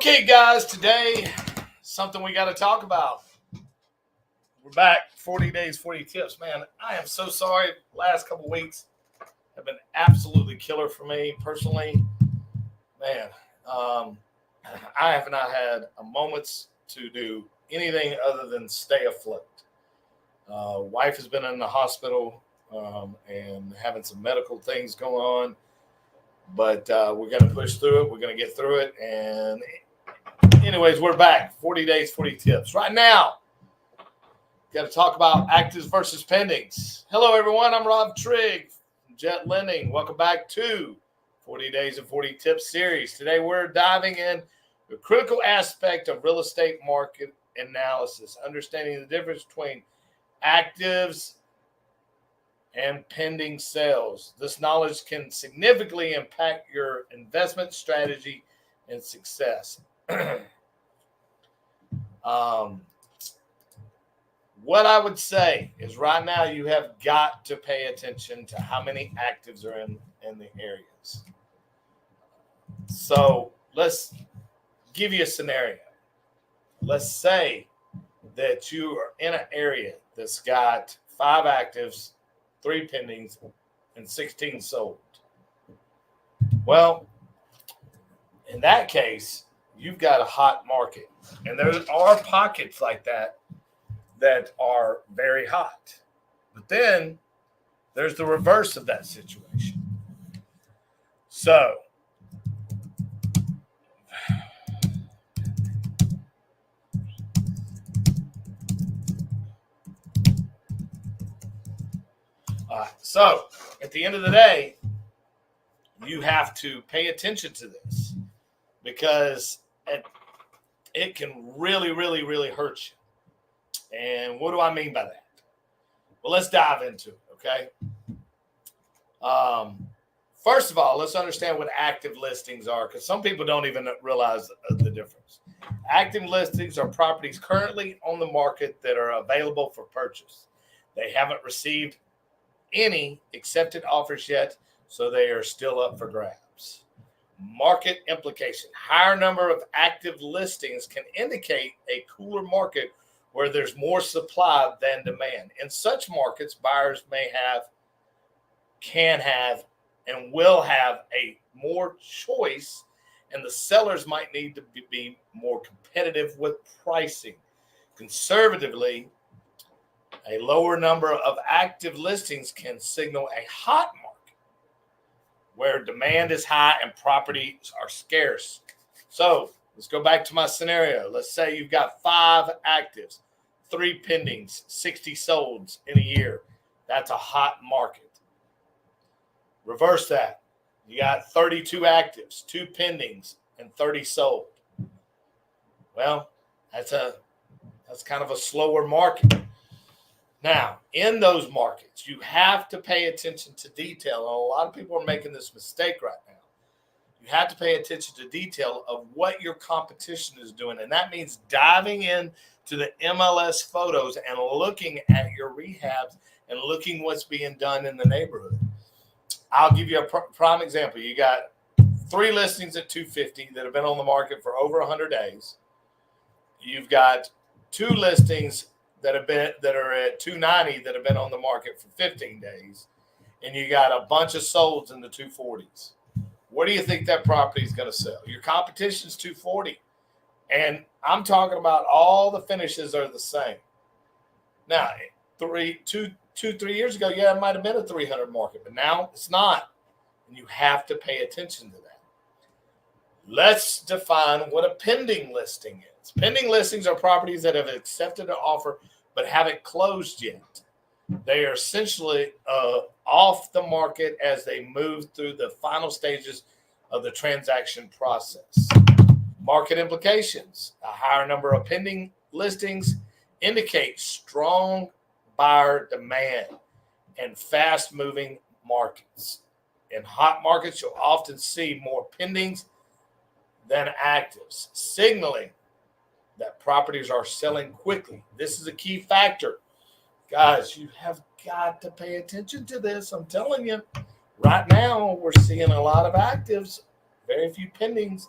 Okay, guys, today, something we got to talk about. We're back, 40 days, 40 tips. Man, I am so sorry. Last couple weeks have been absolutely killer for me personally. Man, I have not had a moment's to do anything other than stay afloat. Wife has been in the hospital and having some medical things going on, but we're going to push through it. We're going to get through it. And anyways, we're back. 40 days, 40 tips. Right now, got to talk about actives versus pendings. Hello, everyone. I'm Rob Trigg from Jet Lending. Welcome back to 40 Days and 40 Tips series. Today, we're diving in the critical aspect of real estate market analysis, understanding the difference between actives and pending sales. This knowledge can significantly impact your investment strategy and success. What I would say is right now you have got to pay attention to how many actives are in the areas. So let's give you a scenario. Let's say that you are in an area that's got 5 actives, 3 pendings, and 16 sold. Well, in that case, you've got a hot market. And there are pockets like that are very hot. But then there's the reverse of that situation. So, at the end of the day, you have to pay attention to this because it can really, really, really hurt you. And what do I mean by that? Well, let's dive into it, okay? First of all, let's understand what active listings are because some people don't even realize the difference. Active listings are properties currently on the market that are available for purchase. They haven't received any accepted offers yet, so they are still up for grabs. Market implication. Higher number of active listings can indicate a cooler market where there's more supply than demand. In such markets, buyers can have, and will have a more choice, and the sellers might need to be more competitive with pricing. Conservatively, a lower number of active listings can signal a hot market where demand is high and properties are scarce. So let's go back to my scenario. Let's say you've got 5 actives, 3 pendings, 60 solds in a year. That's a hot market. Reverse that. You got 32 actives, 2 pendings, and 30 sold. Well, that's kind of a slower market. Now, in those markets, you have to pay attention to detail. And a lot of people are making this mistake right now. You have to pay attention to detail of what your competition is doing. And that means diving in to the MLS photos and looking at your rehabs and looking what's being done in the neighborhood. I'll give you a prime example. You got 3 listings at $250 that have been on the market for over 100 days. You've got 2 listings that are at $290 that have been on the market for 15 days, and you got a bunch of solds in the 240s. What do you think that property is going to sell? Your competition is $240, and I'm talking about all the finishes are the same. Now, 3 years ago, yeah, it might have been a 300 market, but now it's not, and you have to pay attention to that. Let's define what a pending listing is. Pending listings are properties that have accepted an offer but haven't closed yet. They are essentially off the market as they move through the final stages of the transaction process. Market implications. A higher number of pending listings indicate strong buyer demand and fast-moving markets. In hot markets, you'll often see more pendings than actives, signaling that properties are selling quickly. This is a key factor. Guys, you have got to pay attention to this. I'm telling you, right now we're seeing a lot of actives, very few pendings,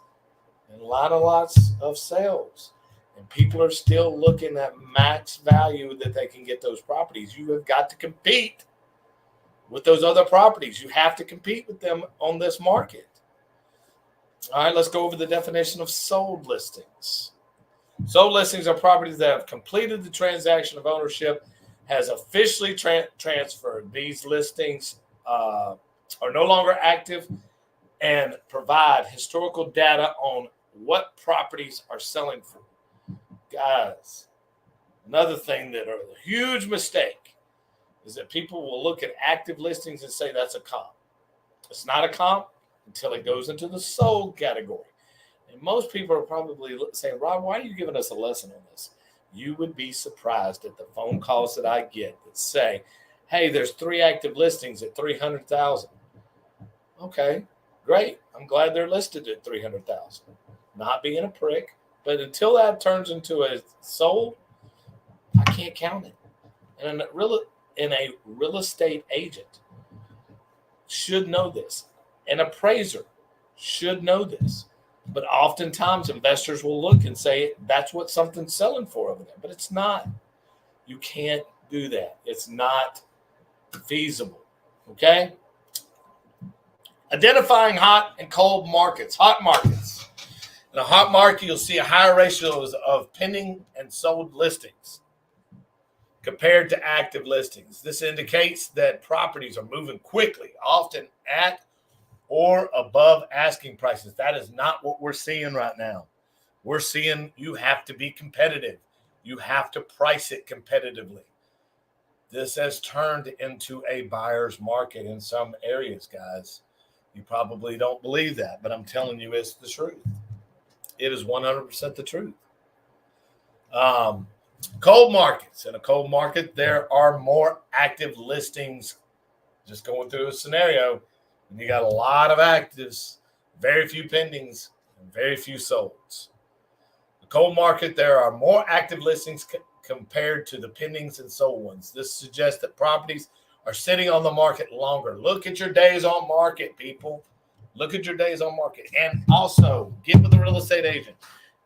and lots of sales. And people are still looking at max value that they can get those properties. You have got to compete with those other properties. You have to compete with them on this market. All right, let's go over the definition of sold listings. Sold listings are properties that have completed the transaction of ownership, has officially transferred. These listings are no longer active and provide historical data on what properties are selling for. Guys, another thing that are a huge mistake is that people will look at active listings and say that's a comp. It's not a comp until it goes into the sold category. And most people are probably saying, Rob, why are you giving us a lesson on this? You would be surprised at the phone calls that I get that say, hey, there's 3 active listings at $300,000. Okay, great. I'm glad they're listed at $300,000. Not being a prick, but until that turns into a sold, I can't count it. And a real estate agent should know this. An appraiser should know this. But oftentimes investors will look and say, that's what something's selling for over there. But it's not. You can't do that. It's not feasible. Okay? Identifying hot and cold markets. Hot markets. In a hot market, you'll see a higher ratio of pending and sold listings compared to active listings. This indicates that properties are moving quickly, often at or above asking prices. That is not what we're seeing right now. We're seeing you have to be competitive. You have to price it competitively. This has turned into a buyer's market in some areas, guys. You probably don't believe that, but I'm telling you it's the truth. It is 100% the truth. Cold markets. In a cold market, there are more active listings. Just going through a scenario, and you got a lot of actives, very few pendings, and very few solds. The cold market, there are more active listings compared to the pendings and sold ones. This suggests that properties are sitting on the market longer. Look at your days on market, people. Look at your days on market. And also, get with a real estate agent.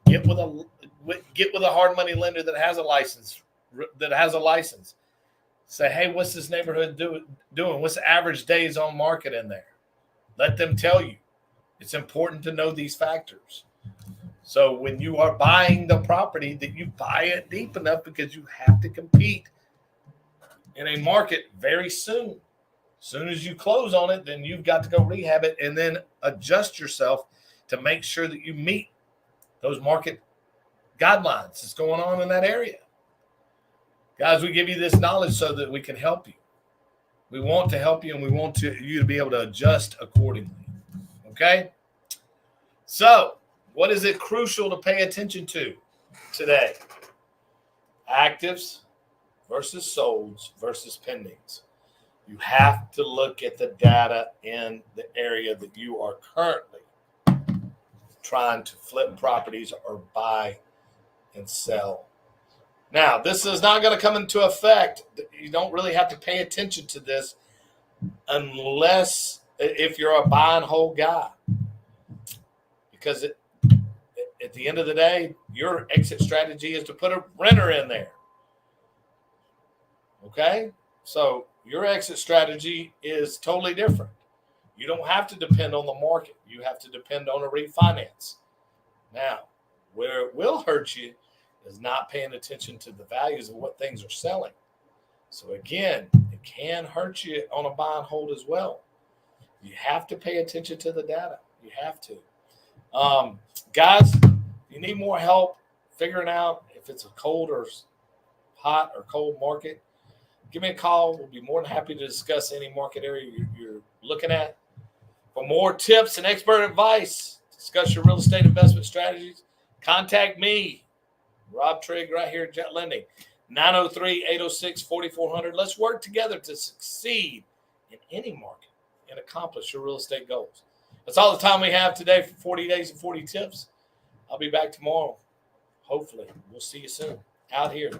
Get with a hard money lender that has a license. Say, hey, what's this neighborhood doing? What's the average days on market in there? Let them tell you. It's important to know these factors. So when you are buying the property, that you buy it deep enough, because you have to compete in a market very soon. As soon as you close on it, then you've got to go rehab it and then adjust yourself to make sure that you meet those market guidelines that's going on in that area. Guys, we give you this knowledge so that we can help you. We want to help you, and we want you to be able to adjust accordingly. Okay? So, what is it crucial to pay attention to today? Actives versus solds versus pendings. You have to look at the data in the area that you are currently trying to flip properties or buy and sell. Now, this is not going to come into effect. You don't really have to pay attention to this unless if you're a buy and hold guy. Because at the end of the day, your exit strategy is to put a renter in there. Okay? So your exit strategy is totally different. You don't have to depend on the market. You have to depend on a refinance. Now, where it will hurt you is not paying attention to the values of what things are selling. So again, it can hurt you on a buy and hold as well. You have to pay attention to the data. You have to. Guys, if you need more help figuring out if it's a cold or hot or cold market, give me a call. We'll be more than happy to discuss any market area you're looking at. For more tips and expert advice, discuss your real estate investment strategies, contact me, Rob Trigg, right here at Jet Lending, 903-806-4400. Let's work together to succeed in any market and accomplish your real estate goals. That's all the time we have today for 40 days and 40 tips. I'll be back tomorrow. Hopefully, we'll see you soon out here.